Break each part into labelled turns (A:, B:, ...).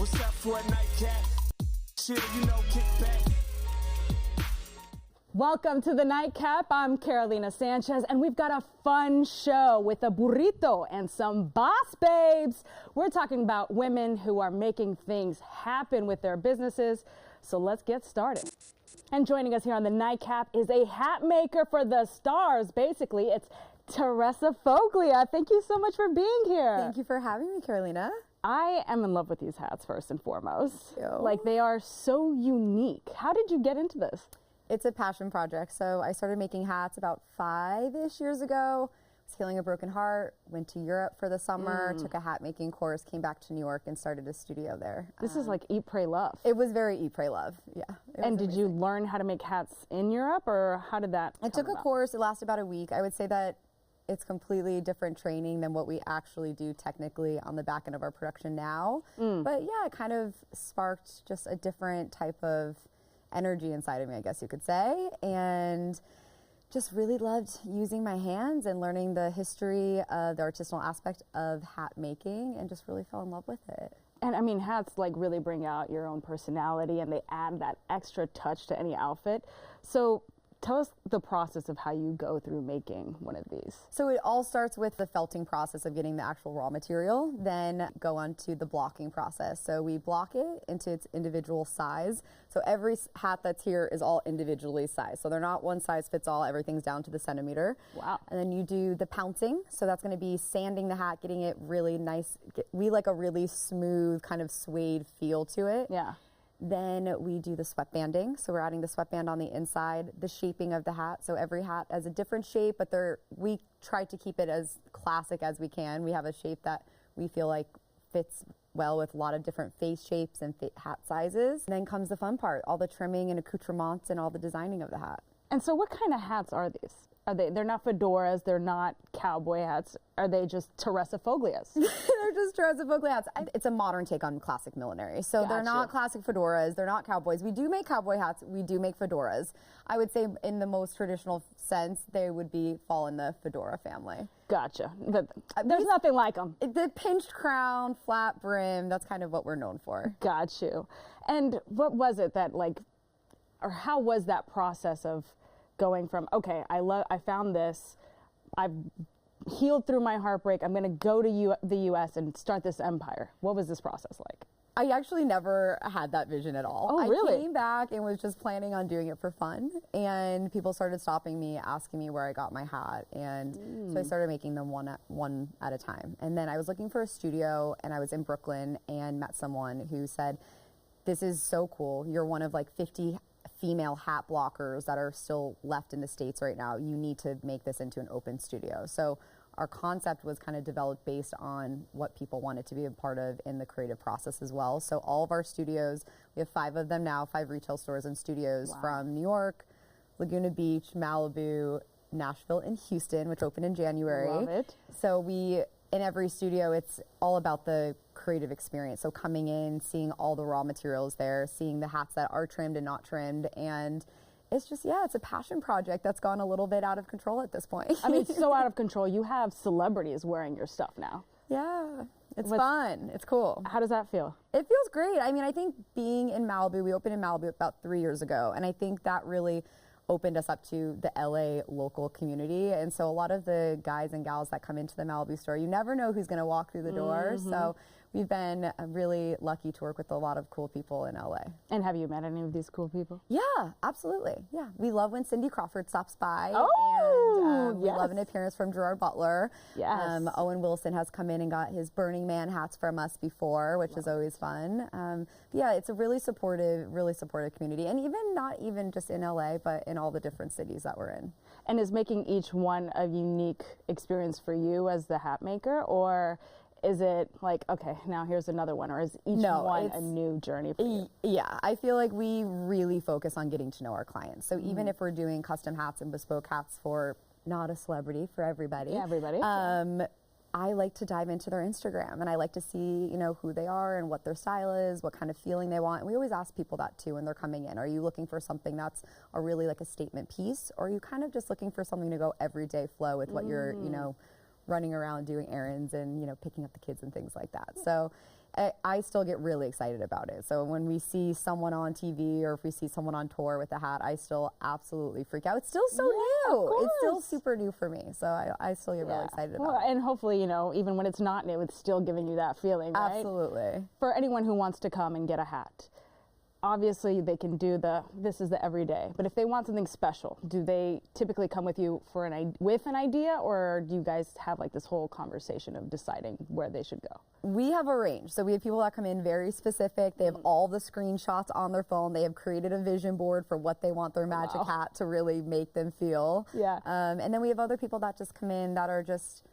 A: What's up for a nightcap? Chill, you know, kick back.
B: Welcome to the Nightcap. I'm Carolina Sanchez, and we've got a fun show with a burrito and some boss babes. We're talking about women who are making things happen with their businesses. So let's get started. And joining us here on the Nightcap is a hat maker for the stars. Basically, it's Teressa Foglia. Thank you so much for being here.
C: Thank you for having me, Carolina.
B: I am in love with these hats first and foremost.
C: Thank you.
B: Like, they are so unique. How did you get into this?
C: It's a passion project. So I started making hats about 5-ish years ago. Was healing a broken heart, went to Europe for the summer, took a hat making course, came back to New York and started a studio there.
B: This is like Eat, Pray, Love.
C: It was very Eat, Pray, Love, yeah.
B: And did you learn how to make hats in Europe, or how did that
C: I took a course, it lasted about a week. I would say that it's completely different training than what we actually do technically on the back end of our production now. But yeah, it kind of sparked just a different type of energy inside of me, I guess you could say. And just really loved using my hands and learning the history of the artisanal aspect of hat making, and just really fell in love with it.
B: And I mean, hats like really bring out your own personality, and they add that extra touch to any outfit. So tell us the process of how you go through making one of these.
C: So it all starts with the felting process of getting the actual raw material, then go on to the blocking process. So we block it into its individual size. So every hat that's here is all individually sized. So they're not one size fits all, everything's down to the centimeter.
B: Wow.
C: And then you do the pouncing. So that's gonna be sanding the hat, getting it really nice. We like a really smooth kind of suede feel to it.
B: Yeah.
C: Then we do the sweatbanding. So we're adding the sweatband on the inside, the shaping of the hat. So every hat has a different shape, but we try to keep it as classic as we can. We have a shape that we feel like fits well with a lot of different face shapes and hat sizes. And then comes the fun part, all the trimming and accoutrements and all the designing of the hat.
B: And so what kind of hats are these? They're not fedoras, they're not cowboy hats. Are they just Teressa Foglias?
C: They're just Teressa Foglia hats. It's a modern take on classic millinery. So they're not classic fedoras, they're not cowboys. We do make cowboy hats, we do make fedoras. I would say in the most traditional sense, they would fall in the fedora family.
B: Gotcha. There's nothing like them.
C: The pinched crown, flat brim, that's kind of what we're known for.
B: Got you. And what was it that or how was that process of going from, okay, I found this, I've healed through my heartbreak, I'm gonna go to the US and start this empire. What was this process like?
C: I actually never had that vision at all.
B: Oh, really?
C: I came back and was just planning on doing it for fun, and people started stopping me, asking me where I got my hat, and so I started making them one at a time. And then I was looking for a studio, and I was in Brooklyn and met someone who said, this is so cool, you're one of like 50 female hat blockers that are still left in the States right now. You need to make this into an open studio. So our concept was kind of developed based on what people wanted to be a part of in the creative process as well. So all of our studios, we have 5 of them now, 5 retail stores and studios from New York, Laguna Beach, Malibu, Nashville, and Houston, which opened in January.
B: Love it.
C: So in every studio, it's all about the creative experience. So coming in, seeing all the raw materials there, seeing the hats that are trimmed and not trimmed, and it's just, it's a passion project that's gone a little bit out of control at this point.
B: I mean, it's so out of control. You have celebrities wearing your stuff now.
C: Yeah, it's fun. It's cool.
B: How does that feel?
C: It feels great. I mean, I think being in Malibu, we opened in Malibu about 3 years ago, and I think that really opened us up to the LA local community. And so a lot of the guys and gals that come into the Malibu store, you never know who's going to walk through the door. So we've been really lucky to work with a lot of cool people in LA.
B: And have you met any of these cool people?
C: Yeah, absolutely. Yeah, we love when Cindy Crawford stops by.
B: Oh,
C: and we love an appearance from Gerard Butler.
B: Yes.
C: Owen Wilson has come in and got his Burning Man hats from us before, which is always fun. Yeah, it's a really supportive community, and not even just in LA, but in all the different cities that we're in.
B: And is making each one a unique experience for you as the hat maker, or is it like, okay, now here's another one, or is each one a new journey for you?
C: Yeah, I feel like we really focus on getting to know our clients. So even if we're doing custom hats and bespoke hats for not a celebrity, for everybody.
B: Yeah, everybody.
C: I like to dive into their Instagram, and I like to see, who they are and what their style is, what kind of feeling they want. And we always ask people that too when they're coming in. Are you looking for something that's really like a statement piece, or are you kind of just looking for something to go everyday flow with what you're, running around doing errands and, you know, picking up the kids and things like that. So I still get really excited about it. So when we see someone on TV or if we see someone on tour with a hat, I still absolutely freak out. It's still so new. It's still super new for me. So I still get really excited about it.
B: And hopefully, you know, even when it's not new, it's still giving you that feeling, right?
C: Absolutely.
B: For anyone who wants to come and get a hat, obviously they can do this is the everyday, but if they want something special, do they typically come with you for with an idea, or do you guys have like this whole conversation of deciding where they should go?
C: We have a range. So we have people that come in very specific. They have all the screenshots on their phone. They have created a vision board for what they want their magic hat to really make them feel.
B: Yeah.
C: And then we have other people that just come in that are just,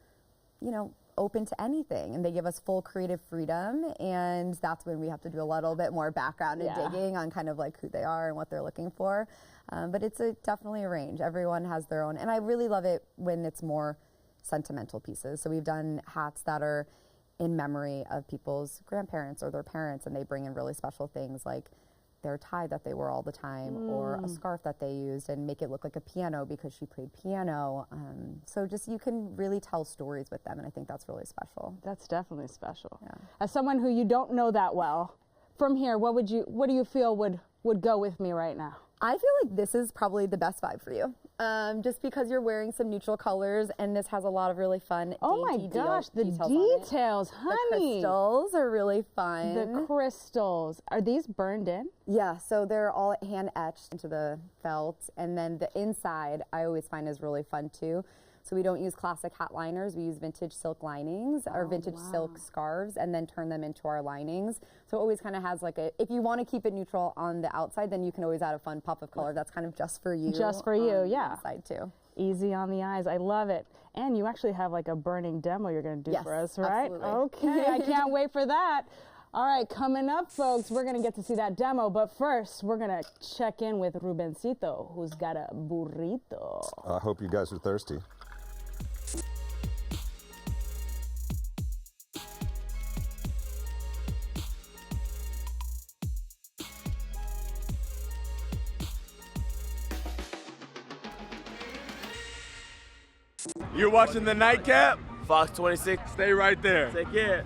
C: you know, open to anything, and they give us full creative freedom, and that's when we have to do a little bit more background and digging on kind of like who they are and what they're looking for. But it's definitely a range. Everyone has their own, and I really love it when it's more sentimental pieces. So we've done hats that are in memory of people's grandparents or their parents, and they bring in really special things like their tie that they wore all the time or a scarf that they used, and make it look like a piano because she played piano. So just you can really tell stories with them, and I think that's really special.
B: That's definitely special.
C: Yeah.
B: As someone who you don't know that well, from here, what do you feel would go with me right now?
C: I feel like this is probably the best vibe for you. Just because you're wearing some neutral colors, and this has a lot of really fun dainty
B: gosh, the
C: details,
B: honey.
C: The crystals are really fun.
B: The crystals. Are these burned in?
C: Yeah, so they're all hand etched into the felt, and then the inside I always find is really fun too. So we don't use classic hat liners, we use vintage silk linings or vintage silk scarves, and then turn them into our linings. So it always kind of has like if you want to keep it neutral on the outside, then you can always add a fun pop of color that's kind of just for you.
B: Just for you, yeah.
C: Inside too.
B: Easy on the eyes, I love it. And you actually have like a burning demo you're gonna do for us, right?
C: Absolutely.
B: Okay, I can't wait for that. All right, coming up, folks, we're going to get to see that demo. But first, we're going to check in with Rubencito, who's got a burrito.
D: I hope you guys are thirsty.
A: You're watching the Nightcap? Fox 26. Stay right there. Take care.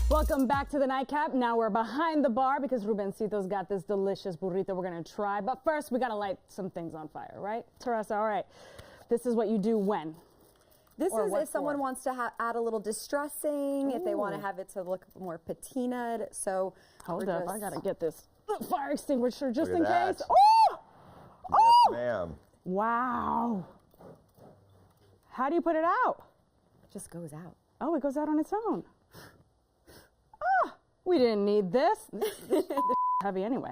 B: Welcome back to the Nightcap. Now we're behind the bar because Rubencito's got this delicious burrito we're going to try. But first, we got to light some things on fire, right? Teressa, all right. This is what you do when?
C: This is if someone wants to add a little distressing, if they want to have it to look more patinaed. So
B: hold up, I got to get this fire extinguisher just in
D: that.
B: case. Oh!
D: Yes, ma'am.
B: Wow. How do you put it out?
C: It just goes out.
B: Oh, it goes out on its own. Oh, we didn't need this. This heavy anyway.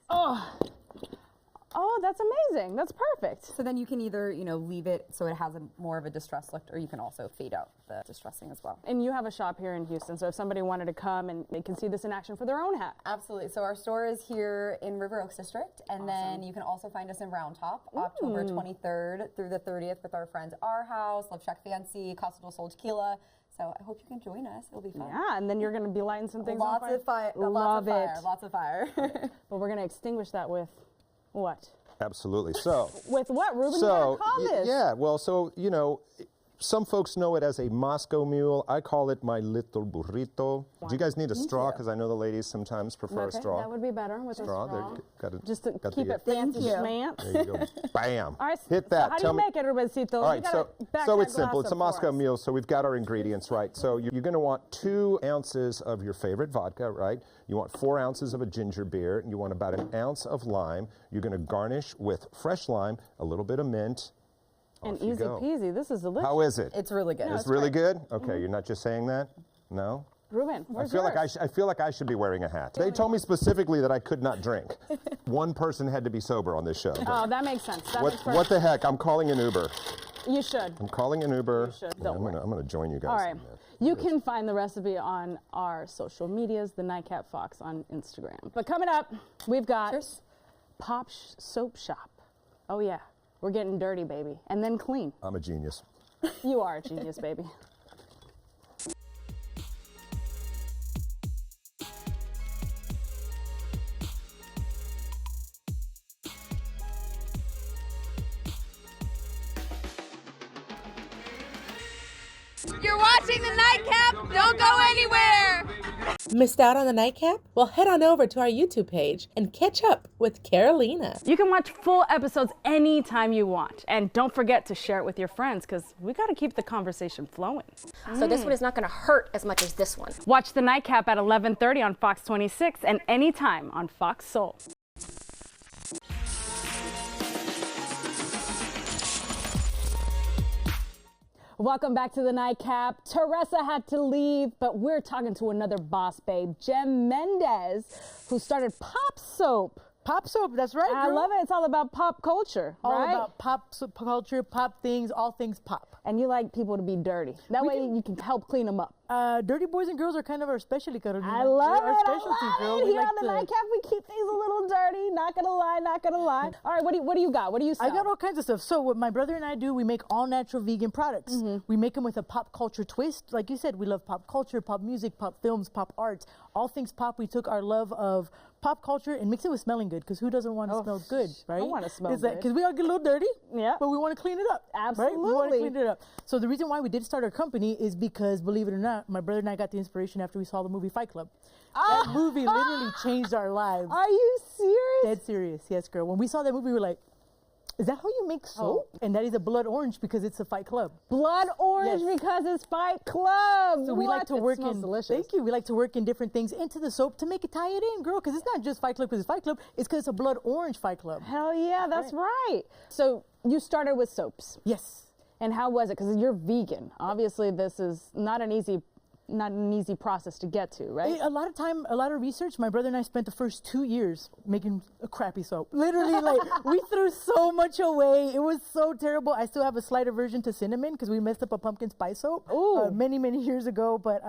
B: Oh, that's amazing. That's perfect.
C: So then you can either, you know, leave it so it has more of a distressed look, or you can also fade out the distressing as well.
B: And you have a shop here in Houston, so if somebody wanted to come and they can see this in action for their own hat.
C: Absolutely. So our store is here in River Oaks District, and then you can also find us in Round Top, October 23rd through the 30th with our friends Our House, Love Shack Fancy, Casa del Sol Tequila. So I hope you can join us. It'll be fun.
B: Yeah, and then you're going to be lighting some things on fire.
C: Lots of fire.
B: But we're going to extinguish that with what?
D: Absolutely. So.
B: With what, Ruben? You gotta call this.
D: Yeah. Well, so you know, some folks know it as a Moscow Mule. I call it my little burrito. Do you guys need a straw? Because I know the ladies sometimes prefer a straw.
B: That would be better with a straw. Just to keep it fancy schmance.
D: There you go. Bam.
B: All right,
D: hit that.
B: So how do you make it, Rubencito?
D: All right, so it's simple. It's a Moscow Mule, so we've got our ingredients, right? So you're going to want 2 ounces of your favorite vodka, right? You want 4 ounces of a ginger beer, and you want about 1 ounce of lime. You're going to garnish with fresh lime, a little bit of mint.
B: And easy peasy. This is delicious.
D: How is it?
C: It's really good.
D: No, it's really good? Okay, you're not just saying that? No?
B: Ruben,
D: I feel like I should be wearing a hat. They told me specifically that I could not drink. One person had to be sober on this show.
B: Oh, that makes sense.
D: What the heck? I'm calling an Uber.
B: You should.
D: I'm calling an Uber.
B: You should.
D: Yeah, I'm gonna join you guys.
B: All right. You can find the recipe on our social medias, the Nightcap Fox on Instagram. But coming up, we've got Pop Soap Shop. Oh yeah. We're getting dirty, baby, and then clean.
D: I'm a genius.
B: You are a genius, baby.
E: You're watching the Nightcap. Don't go anywhere.
F: Missed out on the Nightcap? Well, head on over to our YouTube page and catch up with Carolina.
B: You can watch full episodes anytime you want. And don't forget to share it with your friends, because we got to keep the conversation flowing.
G: So this one is not going to hurt as much as this one.
B: Watch the Nightcap at 11:30 on Fox 26 and anytime on Fox Soul. Welcome back to the Nightcap. Teressa had to leave, but we're talking to another boss babe, Gem Mendez, who started Pop Soap.
H: Pop soap, that's right,
B: I
H: girl.
B: love it. It's all about pop culture,
H: All
B: right?
H: about pop culture, pop things, all things pop.
B: And you like people to be dirty. That way you can help clean them up.
H: Dirty boys and girls are kind of our specialty, Carolina.
B: I love
H: They're our
B: it.
H: specialty,
B: I love
H: girl.
B: it.
H: We
B: Here
H: like
B: on the
H: to-
B: Nightcap, we keep things a little dirty. Not gonna lie, not gonna lie. All right, what do you got? What do you sell?
H: I got all kinds of stuff. So what my brother and I do, we make all natural vegan products. We make them with a pop culture twist. Like you said, we love pop culture, pop music, pop films, pop arts, all things pop. We took our love of pop culture and mixed it with smelling good, because who doesn't want to smell good, right?
B: I wanna smell
H: good.
B: good.
H: Because we all get a little dirty,
B: Yeah.
H: but we want to clean it up. Right? We want to
B: Absolutely.
H: clean it up. So the reason why we did start our company is because, believe it or not, my brother and I got the inspiration after we saw the movie Fight Club. That movie literally changed our lives.
B: Are you serious?
H: Dead serious, yes, girl. When we saw that movie, we were like, is that how you make soap? And that is a blood orange because it's a Fight Club.
B: Blood orange
H: Yes.
B: because it's Fight Club.
H: So we like to work
B: smells
H: in.
B: delicious.
H: Thank you. We like to work in different things into the soap to make it tie it in, girl. Because it's not just Fight Club because it's Fight Club. It's because it's a blood orange Fight Club.
B: Hell yeah, that's right. So you started with soaps.
H: Yes.
B: And how was it? Because you're vegan. Obviously, this is not an easy process to get to, right?
H: A lot of time, a lot of research. My brother and I spent the first 2 years making a crappy soap. Literally, like, we threw so much away. It was so terrible. I still have a slight aversion to cinnamon because we messed up a pumpkin spice soap many, many years ago. But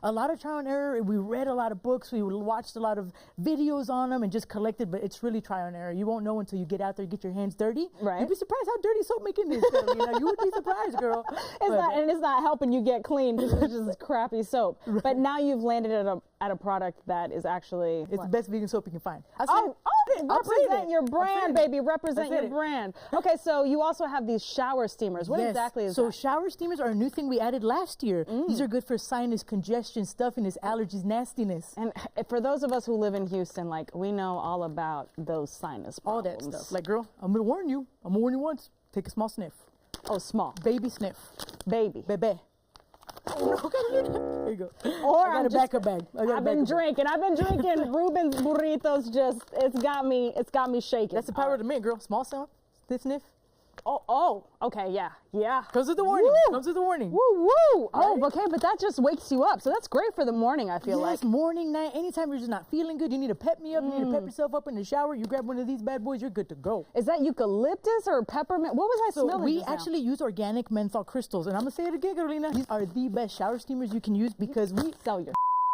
H: a lot of trial and error. We read a lot of books. We watched a lot of videos on them and just collected. But it's really trial and error. You won't know until you get out there and get your hands dirty.
B: Right.
H: You'd be surprised how dirty soap making is. You know, you would be surprised, girl.
B: It's not helping you get clean because it's just crappy soap. Right. But now you've landed at a product that is actually
H: it's the best vegan soap you can find.
B: Represent your brand, baby. Represent your brand. Okay, so you also have these shower steamers. What exactly is that?
H: So shower steamers are a new thing we added last year. These are good for sinus congestion, stuffiness, allergies, nastiness.
B: And for those of us who live in Houston, like, we know all about those sinus
H: all
B: problems.
H: that stuff. Like, girl, I'm gonna warn you. I'm gonna warn you once. Take a small sniff.
B: Oh, small.
H: Baby sniff.
B: Baby.
H: Bebe. There you go.
B: Or
H: I got a backup bag.
B: I've been drinking Ruben's burritos. It's got me shaking.
H: That's the power of the mint, girl. Small sniff.
B: Oh, okay, yeah.
H: Comes with the warning.
B: Woo.
H: Comes with the warning.
B: Woo, woo. Oh,
H: Right?
B: okay, but that just wakes you up. So that's great for the morning, I feel like.
H: Yes, morning, night, anytime you're just not feeling good, you need to pep me up, you need to pep yourself up in the shower, you grab one of these bad boys, you're good to go.
B: Is that eucalyptus or peppermint? What was I
H: So
B: smelling
H: we
B: just now?
H: actually use organic menthol crystals, and I'm gonna say it again, Carolina. These are the best shower steamers you can use because we
B: Sell your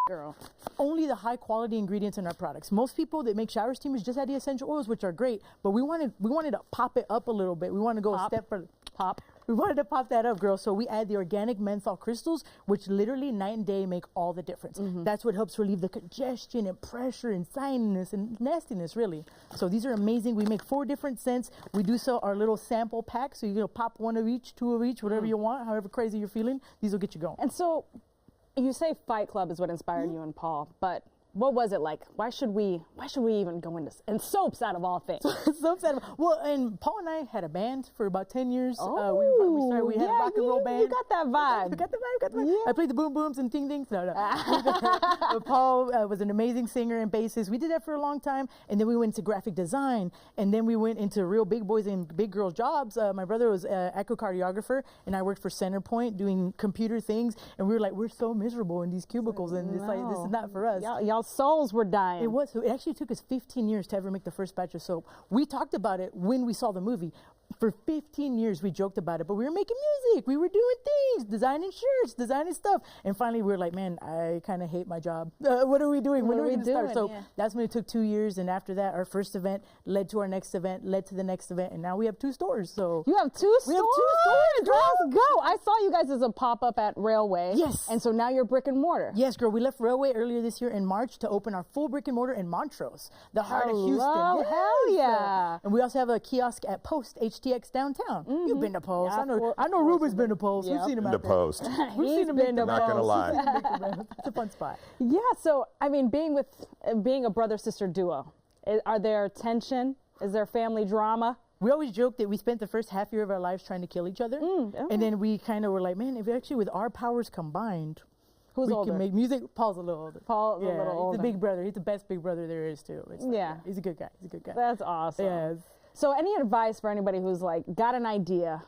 B: girl.
H: only the high quality ingredients in our products. Most people that make shower steamers just add the essential oils, which are great, but we wanted to pop it up a little bit. We want to go a step further.
B: Pop.
H: We wanted to pop that up, girl. So we add the organic menthol crystals, which literally night and day make all the difference. That's what helps relieve the congestion and pressure and sinus and nastiness, really. So these are amazing. We make 4 different scents. We do sell our little sample pack, so you pop 1 of each, 2 of each, whatever you want, however crazy you're feeling. These will get you going.
B: And so you say Fight Club is what inspired you and Paul, but what was it like? Why should we even go into and soaps out of all things?
H: Well, and Paul and I had a band for about 10 years. We had a
B: yeah,
H: rock and roll band.
B: You got that vibe.
H: Got the vibe.
B: Yeah.
H: I played the boom booms and ding dings. No. But Paul was an amazing singer and bassist. We did that for a long time, and then we went into graphic design, and then we went into real big boys and big girls jobs. My brother was an echocardiographer, and I worked for Centerpoint doing computer things, and we were like, we're so miserable in these cubicles, and it's like, this is not for us.
B: Y'all souls were dying.
H: It was. So it actually took us 15 years to ever make the first batch of soap. We talked about it when we saw the movie. for 15 years we joked about it, but we were making music, we were doing things, designing shirts, designing stuff, and finally we were like, man, I kind of hate my job. What are we doing? When are we going to start? So that's when it took 2 years, and after that, our first event led to our next event, led to the next event, and now we have 2 stores. So
B: you have 2 stores?
H: We have 2 stores, girl.
B: Let's go. I saw you guys as a pop-up at Railway.
H: Yes.
B: And so now you're brick and mortar.
H: Yes, girl. We left Railway earlier this year in March to open our full brick and mortar in Montrose, the heart of Houston. Yes.
B: Hell yeah.
H: And we also have a kiosk at Post HTX downtown. You've been to Post.
B: Yeah,
H: I know Ruben's been to Post. We've seen him
D: The
H: out there.
D: Post.
H: We've seen him been to
D: Not gonna lie.
H: It's a fun spot.
B: Yeah, so I mean, being a brother-sister duo, are there tension? Is there family drama?
H: We always joke that we spent the first half year of our lives trying to kill each other, and then we kind of were like, man, if actually with our powers combined,
B: Who's
H: we
B: older?
H: can make music. Paul's a little older.
B: Paul's a little older.
H: He's a big brother. He's the best big brother there is too. It's like, he's a good guy. He's a good guy.
B: That's awesome.
H: Yes.
B: So any advice for anybody who's like got an idea,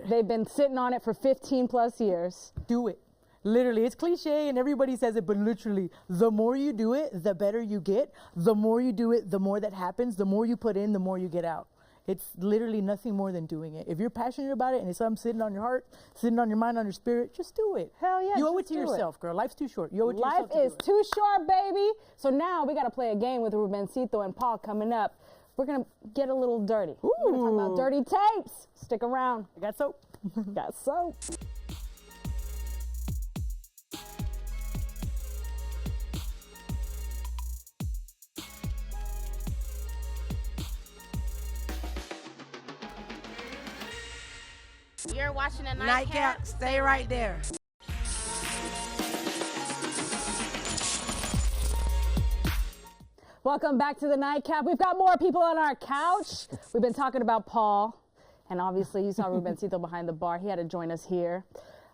B: they've been sitting on it for 15 plus years?
H: Do it. Literally, it's cliche and everybody says it, but literally, the more you do it, the better you get. The more you do it, the more that happens. The more you put in, the more you get out. It's literally nothing more than doing it. If you're passionate about it and it's something sitting on your heart, sitting on your mind, on your spirit, just do it.
B: Hell yeah.
H: You owe it to yourself, girl. Life's too short. You owe it to
B: Life
H: yourself.
B: is too short, baby. So now we got to play a game with Rubencito and Paul coming up. We're going to get a little dirty. We're going to talk about dirty tapes. Stick around.
H: I got soap.
B: Got soap.
E: You're watching a
I: Nightcap, stay right there.
B: Welcome back to the Nightcap. We've got more people on our couch. We've been talking about Paul, and obviously you saw Rubencito behind the bar. He had to join us here.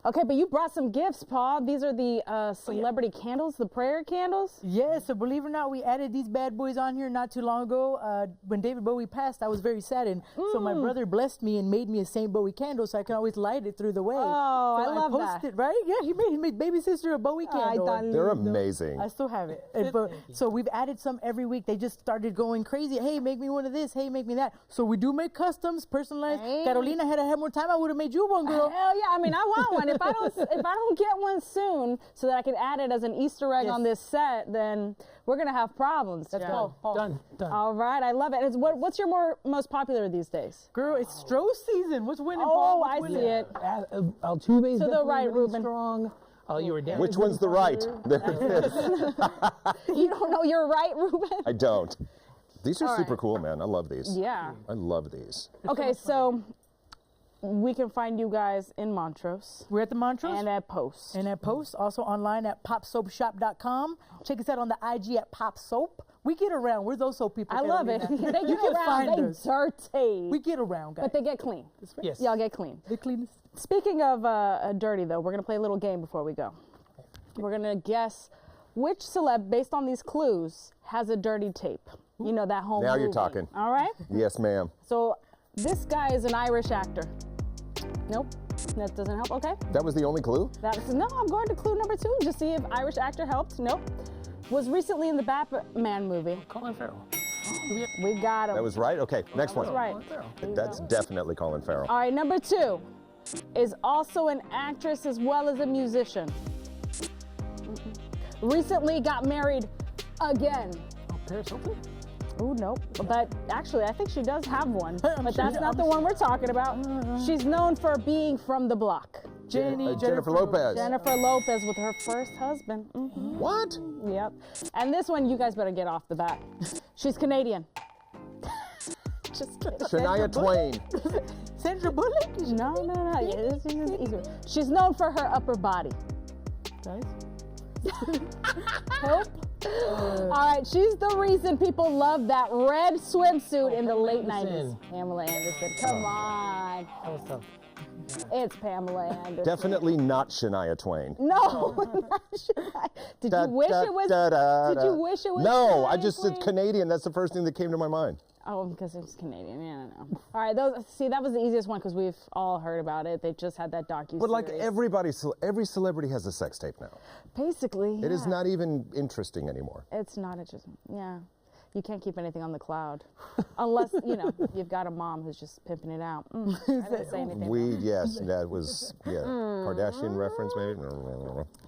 B: Okay, but you brought some gifts, Paul. These are the celebrity candles, the prayer candles?
H: Yeah, so believe it or not, we added these bad boys on here not too long ago. When David Bowie passed, I was very saddened. So my brother blessed me and made me a St. Bowie candle so I can always light it through the way.
B: Oh,
H: so
B: I love that.
H: It, right? Yeah, he made baby sister a Bowie candle.
D: They're amazing.
H: I still have it. So we've added some every week. They just started going crazy. Hey, make me one of this. Hey, make me that. So we do make customs, personalized. Hey. Carolina, had I had more time, I would have made you one, girl.
B: Hell yeah. I mean, I want one. If I don't get one soon so that I can add it as an Easter egg on this set, then we're going to have problems.
H: That's Paul.
I: Done.
B: All right. I love it. What's your most popular these days?
H: Girl, it's Stroh season. What's winning,
B: Oh,
H: Paul?
B: I see it.
I: Altuve's
B: To the right,
I: really
B: Ruben.
I: strong. Oh, you were down.
D: Which one's the right? There it is.
B: You don't know your right, Ruben?
D: I don't. These are
B: All
D: super
B: right.
D: cool, man. I love these.
B: Yeah.
D: I love these.
B: Okay, so we can find you guys in Montrose.
H: We're at the Montrose.
B: And at Post.
H: And at Post, also online at popsoapshop.com. Check us out on the IG at popsoap. We get around. We're those soap people.
B: I love it. They get
H: You can
B: around.
H: find
B: They
H: us.
B: dirty.
H: We get around, guys.
B: But they get clean.
I: Yes.
B: Y'all get clean.
H: The cleanest.
B: Speaking of dirty, though, we're going to play a little game before we go. We're going to guess which celeb, based on these clues, has a dirty tape. You know, that home
D: Now
B: movie.
D: you're talking.
B: All right?
D: Yes, ma'am.
B: So this guy is an Irish actor. Nope. That doesn't help. Okay.
D: That was the only clue?
B: No, I'm going to clue number 2. Just see if Irish actor helped. Nope. Was recently in the Batman movie.
I: Colin Farrell.
B: We got him.
D: That was right? Okay, next one.
B: That's right.
D: That's definitely Colin Farrell.
B: All right, number 2 is also an actress as well as a musician. Recently got married again.
I: Paris Hilton?
B: Oh, nope. But actually, I think she does have one. But that's not the one we're talking about. She's known for being from the block.
D: Jennifer Lopez.
B: Jennifer Lopez with her first husband. Mm-hmm.
D: What?
B: Yep. And this one, you guys better get off the bat. She's Canadian. Just kidding.
D: Shania Twain.
H: Sandra Bullock?
B: No. Yeah, this is easier. She's known for her upper body.
H: Guys?
B: Help. All right, she's the reason people love that red swimsuit in the late 90s. Pamela Anderson. Come on.
I: That was tough.
B: It's Pamela Anderson.
D: Definitely not Shania Twain.
B: No, not Shania. Did you wish it was? Did you wish it was?
D: No,
B: Shania
D: I just said
B: Twain?
D: Canadian. That's the first thing that came to my mind.
B: Oh, because it's Canadian. Yeah, I know. All right, that was the easiest one because we've all heard about it. They just had that docu-series.
D: But like every celebrity has a sex tape now.
B: Basically,
D: It is not even interesting anymore.
B: It's not interesting. Yeah. You can't keep anything on the cloud. Unless, you know, you've got a mom who's just pimping it out. I didn't say anything.
D: Yes, that was, Kardashian reference maybe?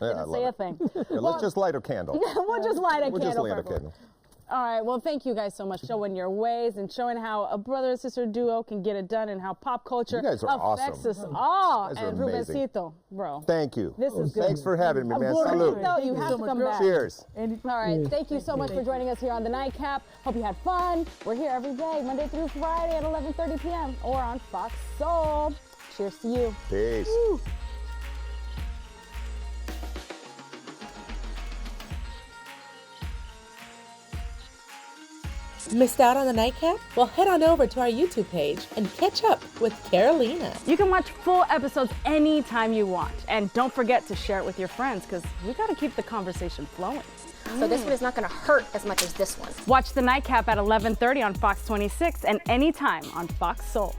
B: Didn't say a thing.
D: Let's just light a candle.
B: We'll just light a
D: We'll
B: candle.
D: just light a
B: for everyone.
D: candle.
B: All right, well, thank you guys so much for showing your ways and showing how a brother and sister duo can get it done and how pop culture
D: You guys are
B: affects
D: awesome.
B: us all.
D: You guys are
B: And
D: amazing.
B: Rubencito, bro.
D: Thank you.
B: This is good.
D: Thanks for having me, man. Salute.
B: Burrito, you have to come back.
D: Cheers.
B: All right, thank you so much for joining us here on The Nightcap. Hope you had fun. We're here every day, Monday through Friday at 11:30 p.m. or on Fox Soul. Cheers to you.
D: Peace.
B: Woo.
F: Missed out on the Nightcap? Well, head on over to our YouTube page and catch up with Carolina.
B: You can watch full episodes anytime you want. And don't forget to share it with your friends because we got to keep the conversation flowing.
G: So this one is not going to hurt as much as this one.
B: Watch The Nightcap at 11:30 on Fox 26 and anytime on Fox Soul.